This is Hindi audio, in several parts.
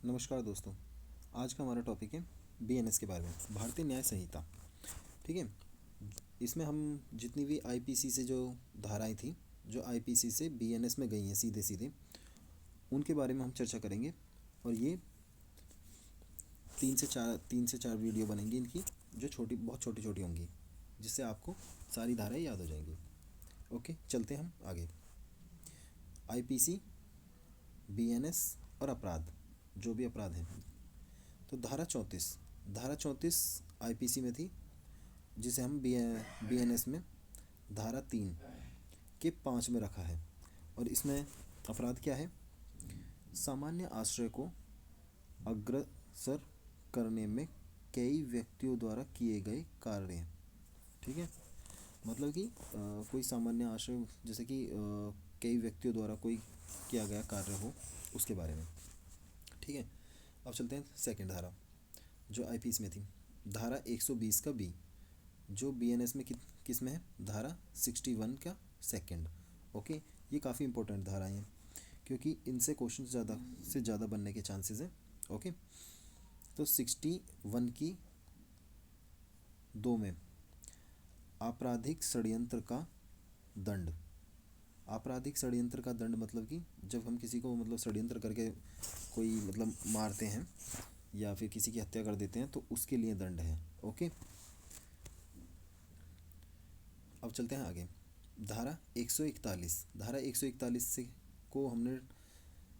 नमस्कार दोस्तों। आज का हमारा टॉपिक है बीएनएस के बारे में, भारतीय न्याय संहिता। ठीक है। इसमें हम जितनी भी आईपीसी से जो धाराएं थी, जो आईपीसी से बीएनएस में गई हैं सीधे सीधे, उनके बारे में हम चर्चा करेंगे। और ये 3 से 4 वीडियो बनेंगी इनकी, जो बहुत छोटी छोटी होंगी, जिससे आपको सारी धाराएं याद हो जाएंगी। ओके, चलते हैं हम आगे। आईपीसी, बीएनएस और अपराध, जो भी अपराध हैं। तो धारा 34 आईपीसी में थी, जिसे हम बीएनएस में धारा 3 के 5 में रखा है। और इसमें अपराध क्या है? सामान्य आश्रय को अग्रसर करने में कई व्यक्तियों द्वारा किए गए कार्य। ठीक है। मतलब कि कोई सामान्य आश्रय, जैसे कि कई व्यक्तियों द्वारा कोई किया गया कार्य हो, उसके बारे में। ठीक है। अब चलते हैं सेकंड धारा, जो आईपीसी में थी, धारा 120 का बी, जो बीएनएस में किस में है? धारा 61 का सेकंड। ओके, ये काफ़ी इंपॉर्टेंट धाराएं हैं, क्योंकि इनसे क्वेश्चन ज़्यादा से ज़्यादा बनने के चांसेस हैं। ओके, तो 61 की 2 में आपराधिक षड्यंत्र का दंड। आपराधिक षड्यंत्र का दंड मतलब कि जब हम किसी को षड्यंत्र करके कोई मारते हैं या फिर किसी की हत्या कर देते हैं, तो उसके लिए दंड है। ओके, अब चलते हैं आगे। धारा 141, धारा 141 से को हमने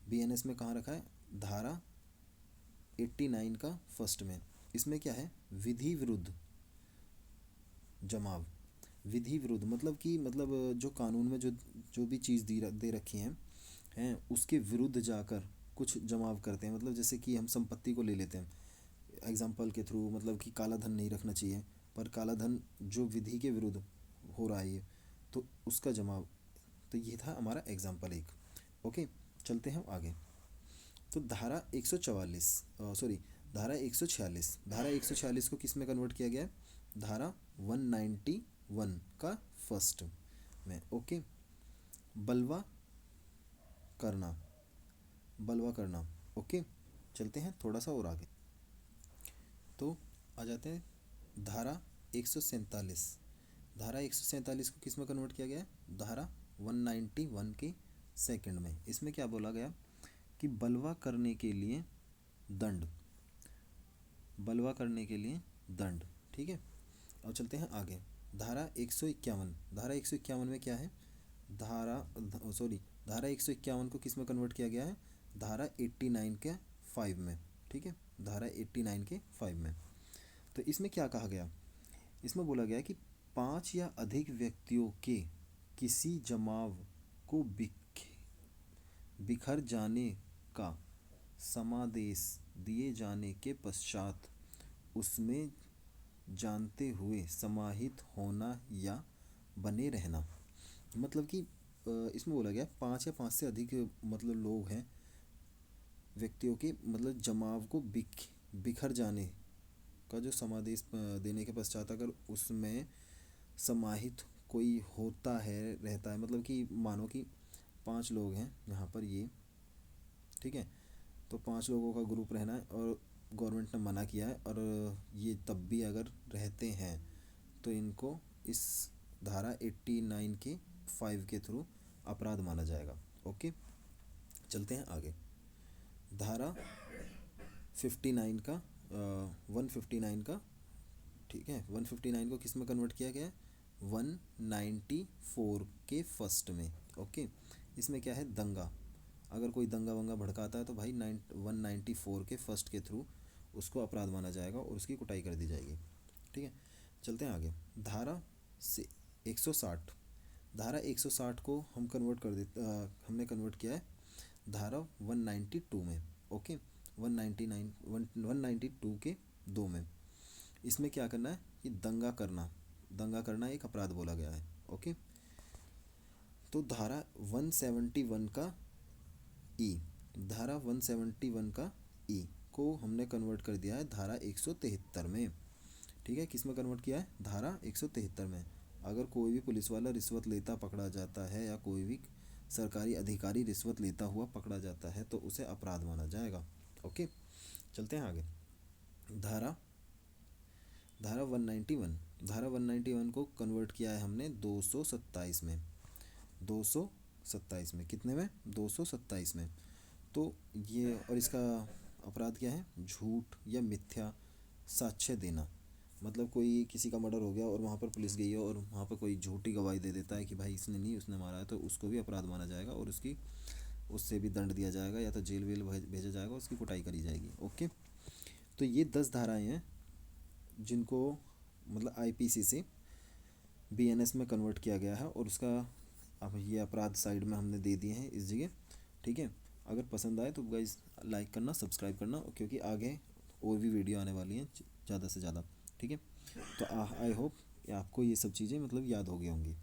बीएनएस में कहाँ रखा है? धारा 89 का फर्स्ट में। इसमें क्या है? विधि विरुद्ध जमाव। विधि विरुद्ध मतलब कि जो कानून में जो भी चीज़ दे रखी हैं उसके विरुद्ध जाकर कुछ जमाव करते हैं। जैसे कि हम संपत्ति को ले लेते हैं एग्जाम्पल के थ्रू, कि काला धन नहीं रखना चाहिए, पर काला धन जो विधि के विरुद्ध हो रहा है, तो उसका जमाव। तो ये था हमारा एग्जाम्पल एक। ओके, चलते हैं आगे। तो धारा 144 सॉरी धारा 146, धारा 146 को किस में कन्वर्ट किया गया है? धारा 191 का फर्स्ट में। ओके, बलवा करना, बलवा करना। ओके, चलते हैं थोड़ा सा और आगे। तो आ जाते हैं धारा 147। धारा 147 को किस में कन्वर्ट किया गया है? धारा 191 के सेकंड में। इसमें क्या बोला गया कि बलवा करने के लिए दंड, बलवा करने के लिए दंड। ठीक है। अब चलते हैं आगे। धारा 151, धारा 151 में क्या है? धारा 151 को किस में कन्वर्ट किया गया है? धारा 89 के 5 में। ठीक है, धारा 89 के 5 में। तो इसमें क्या कहा गया? इसमें बोला गया कि 5 या अधिक व्यक्तियों के किसी जमाव को बिखर जाने का समादेश दिए जाने के पश्चात उसमें जानते हुए समाहित होना या बने रहना। मतलब कि इसमें बोला गया 5 या 5 से अधिक लोग हैं, व्यक्तियों के जमाव को बिखर जाने का जो समादेश देने के पश्चात अगर उसमें समाहित कोई होता है, रहता है, कि मानो कि 5 लोग हैं यहाँ पर ये। ठीक है, तो 5 लोगों का ग्रुप रहना है और गवर्नमेंट ने मना किया है, और ये तब भी अगर रहते हैं तो इनको इस धारा 89 के 5 के थ्रू अपराध माना जाएगा। ओके, चलते हैं आगे। धारा 59 का 159 का, ठीक है, 159 को किस में कन्वर्ट किया गया है? 194 के फर्स्ट में। ओके, इसमें क्या है? दंगा। अगर कोई दंगा वंगा भड़काता है तो भाई 194 के फर्स्ट के थ्रू उसको अपराध माना जाएगा और उसकी कुटाई कर दी जाएगी। ठीक है, चलते हैं आगे। धारा से 160, धारा 160 को हम हमने कन्वर्ट किया है धारा 192 में। ओके, 192 के 2 में। इसमें क्या करना है? कि दंगा करना, दंगा करना एक अपराध बोला गया है। ओके, तो धारा 171 का ई, धारा 171 का ई को हमने कन्वर्ट कर दिया है धारा 173 में। ठीक है, किस में कन्वर्ट किया है? धारा 173 में। अगर कोई भी पुलिस वाला रिश्वत लेता पकड़ा जाता है, या कोई भी सरकारी अधिकारी रिश्वत लेता हुआ पकड़ा जाता है, तो उसे अपराध माना जाएगा। ओके, चलते हैं आगे। धारा धारा 191, धारा 191 को कन्वर्ट किया है हमने 227 में, 227 में, कितने में, 227 में। तो ये, और इसका अपराध क्या है, झूठ या मिथ्या साक्ष्य देना। मतलब कोई किसी का मर्डर हो गया और वहाँ पर पुलिस गई है और वहाँ पर कोई झूठी गवाही दे देता है कि भाई इसने नहीं, उसने मारा है, तो उसको भी अपराध माना जाएगा और उससे भी दंड दिया जाएगा, या तो जेल वेल भेजा जाएगा, उसकी कुटाई करी जाएगी। ओके, तो ये 10 धाराएं हैं जिनको मतलब आईपीसी से बीएनएस में कन्वर्ट किया गया है, और उसका अब ये अपराध साइड में हमने दे दिए हैं इस जगह। ठीक है, अगर पसंद आए तो गाइस लाइक करना, सब्सक्राइब करना, क्योंकि आगे और भी वीडियो आने वाली हैं ज़्यादा से ज़्यादा। ठीक है, तो आई होप आपको ये सब चीज़ें मतलब याद हो गई होंगी,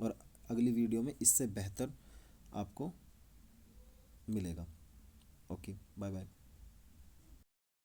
और अगली वीडियो में इससे बेहतर आपको मिलेगा। Okay, bye bye.